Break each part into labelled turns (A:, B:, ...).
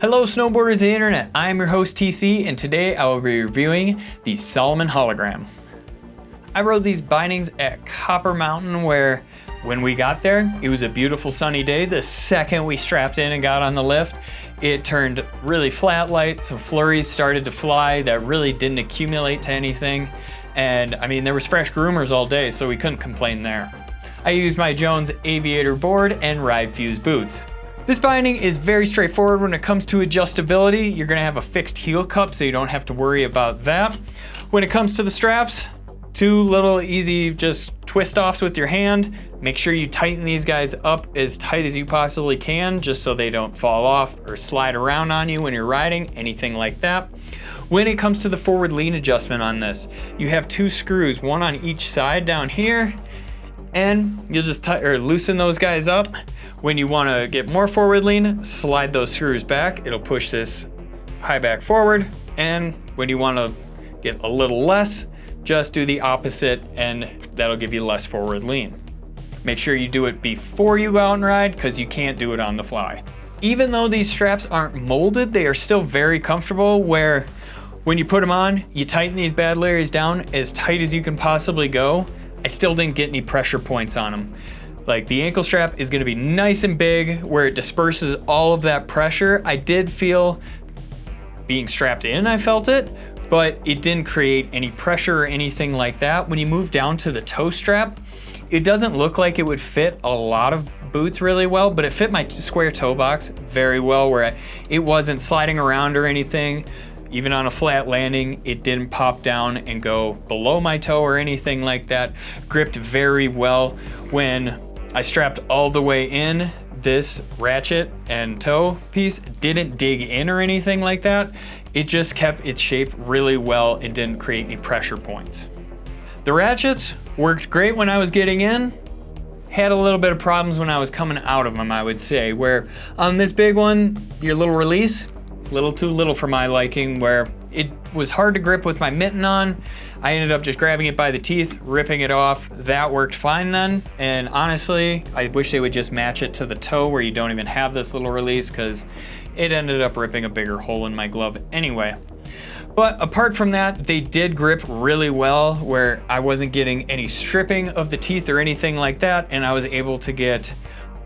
A: Hello snowboarders of the internet, I'm your host TC and today I will be reviewing the Salomon Hologram. I rode these bindings at Copper Mountain where when we got there, it was a beautiful sunny day. The second we strapped in and got on the lift, it turned really flat light, some flurries started to fly that really didn't accumulate to anything. And I mean, there was fresh groomers all day, so we couldn't complain there. I used my Jones Aviator board and Ride Fuse boots. This binding is very straightforward when it comes to adjustability. You're gonna have a fixed heel cup, so you don't have to worry about that. When it comes to the straps, two little easy just twist offs with your hand. Make sure you tighten these guys up as tight as you possibly can, just so they don't fall off or slide around on you when you're riding, anything like that. When it comes to the forward lean adjustment on this, you have two screws, one on each side down here, and you'll just loosen those guys up. When you want to get more forward lean, slide those screws back. It'll push this high back forward. And when you want to get a little less, just do the opposite and that'll give you less forward lean. Make sure you do it before you go out and ride because you can't do it on the fly. Even though these straps aren't molded, they are still very comfortable where when you put them on, you tighten these bad layers down as tight as you can possibly go. I still didn't get any pressure points on them. Like the ankle strap is gonna be nice and big where it disperses all of that pressure. I did feel being strapped in, I felt it, but it didn't create any pressure or anything like that. When you move down to the toe strap, it doesn't look like it would fit a lot of boots really well, but it fit my square toe box very well where it wasn't sliding around or anything. Even on a flat landing, it didn't pop down and go below my toe or anything like that. Gripped very well. When I strapped all the way in, this ratchet and toe piece didn't dig in or anything like that. It just kept its shape really well and didn't create any pressure points. The ratchets worked great when I was getting in. Had a little bit of problems when I was coming out of them, I would say, where on this big one, your little release, a little too little for my liking, where it was hard to grip with my mitten on. I ended up just grabbing it by the teeth, ripping it off. That worked fine then. And honestly, I wish they would just match it to the toe where you don't even have this little release because it ended up ripping a bigger hole in my glove anyway. But apart from that, they did grip really well where I wasn't getting any stripping of the teeth or anything like that. And I was able to get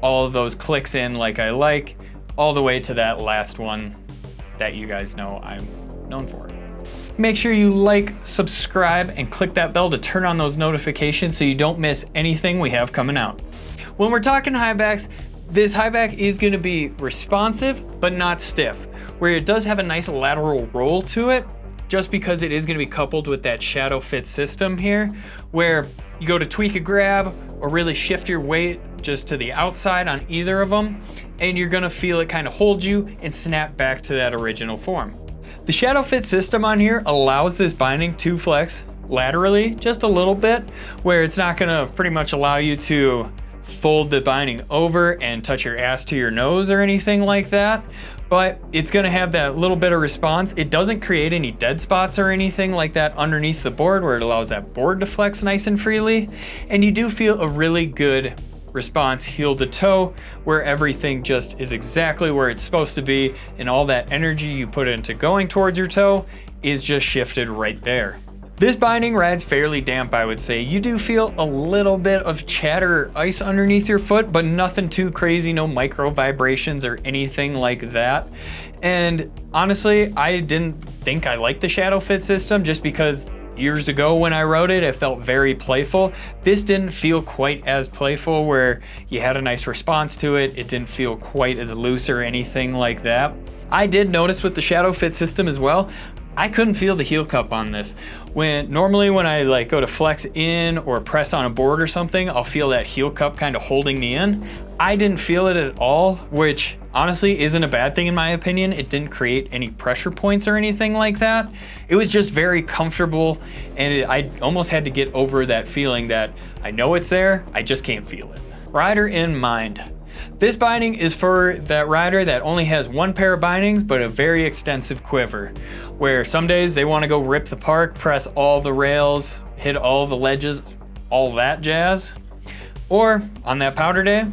A: all of those clicks in like I like, all the way to that last one that you guys know I'm known for. Make sure you like, subscribe, and click that bell to turn on those notifications so you don't miss anything we have coming out. When we're talking highbacks, this highback is gonna be responsive, but not stiff, where it does have a nice lateral roll to it, just because it is gonna be coupled with that shadow fit system here, where you go to tweak a grab or really shift your weight just to the outside on either of them, and you're gonna feel it kind of hold you and snap back to that original form. The shadow fit system on here allows this binding to flex laterally just a little bit, where it's not gonna pretty much allow you to fold the binding over and touch your ass to your nose or anything like that, but it's gonna have that little bit of response. It doesn't create any dead spots or anything like that underneath the board where it allows that board to flex nice and freely, and you do feel a really good response heel to toe where everything just is exactly where it's supposed to be and all that energy you put into going towards your toe is just shifted right there. This binding rides fairly damp, I would say. You do feel a little bit of chatter or ice underneath your foot, but nothing too crazy, no micro vibrations or anything like that. And honestly, I didn't think I liked the shadow fit system just because years ago when I rode it, it felt very playful. This didn't feel quite as playful where you had a nice response to it. It didn't feel quite as loose or anything like that. I did notice with the shadow fit system as well, I couldn't feel the heel cup on this. Normally when I like go to flex in or press on a board or something, I'll feel that heel cup kind of holding me in. I didn't feel it at all, which honestly isn't a bad thing in my opinion. It didn't create any pressure points or anything like that. It was just very comfortable, and I almost had to get over that feeling that I know it's there, I just can't feel it. Rider in mind. This binding is for that rider that only has one pair of bindings but a very extensive quiver, where some days they want to go rip the park, press all the rails, hit all the ledges, all that jazz. Or on that powder day,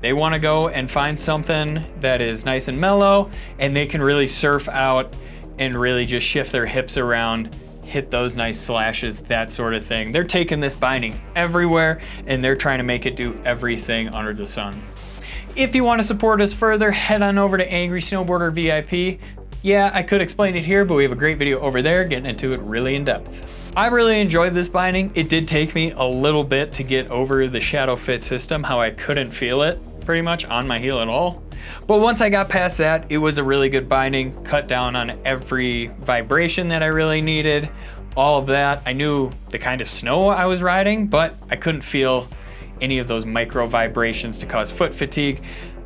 A: They want to go and find something that is nice and mellow, and they can really surf out and really just shift their hips around, hit those nice slashes, that sort of thing. They're taking this binding everywhere, and they're trying to make it do everything under the sun. If you want to support us further, head on over to Angry Snowboarder VIP. Yeah, I could explain it here, but we have a great video over there getting into it really in depth. I really enjoyed this binding. It did take me a little bit to get over the shadow fit system, how I couldn't feel it pretty much on my heel at all. But once I got past that, it was a really good binding, cut down on every vibration that I really needed, all of that. I knew the kind of snow I was riding, but I couldn't feel any of those micro vibrations to cause foot fatigue.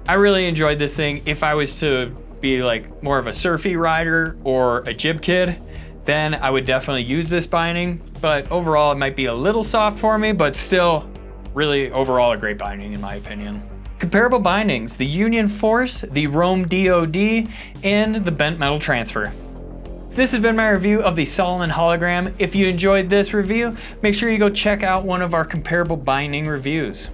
A: I really enjoyed this thing. If I was to be like more of a surfy rider or a jib kid, then I would definitely use this binding. But overall, it might be a little soft for me, but still really overall a great binding in my opinion. Comparable bindings, the Union Force, the Rome DOD, and the Bent Metal Transfer. This has been my review of the Salomon Hologram. If you enjoyed this review, make sure you go check out one of our comparable binding reviews.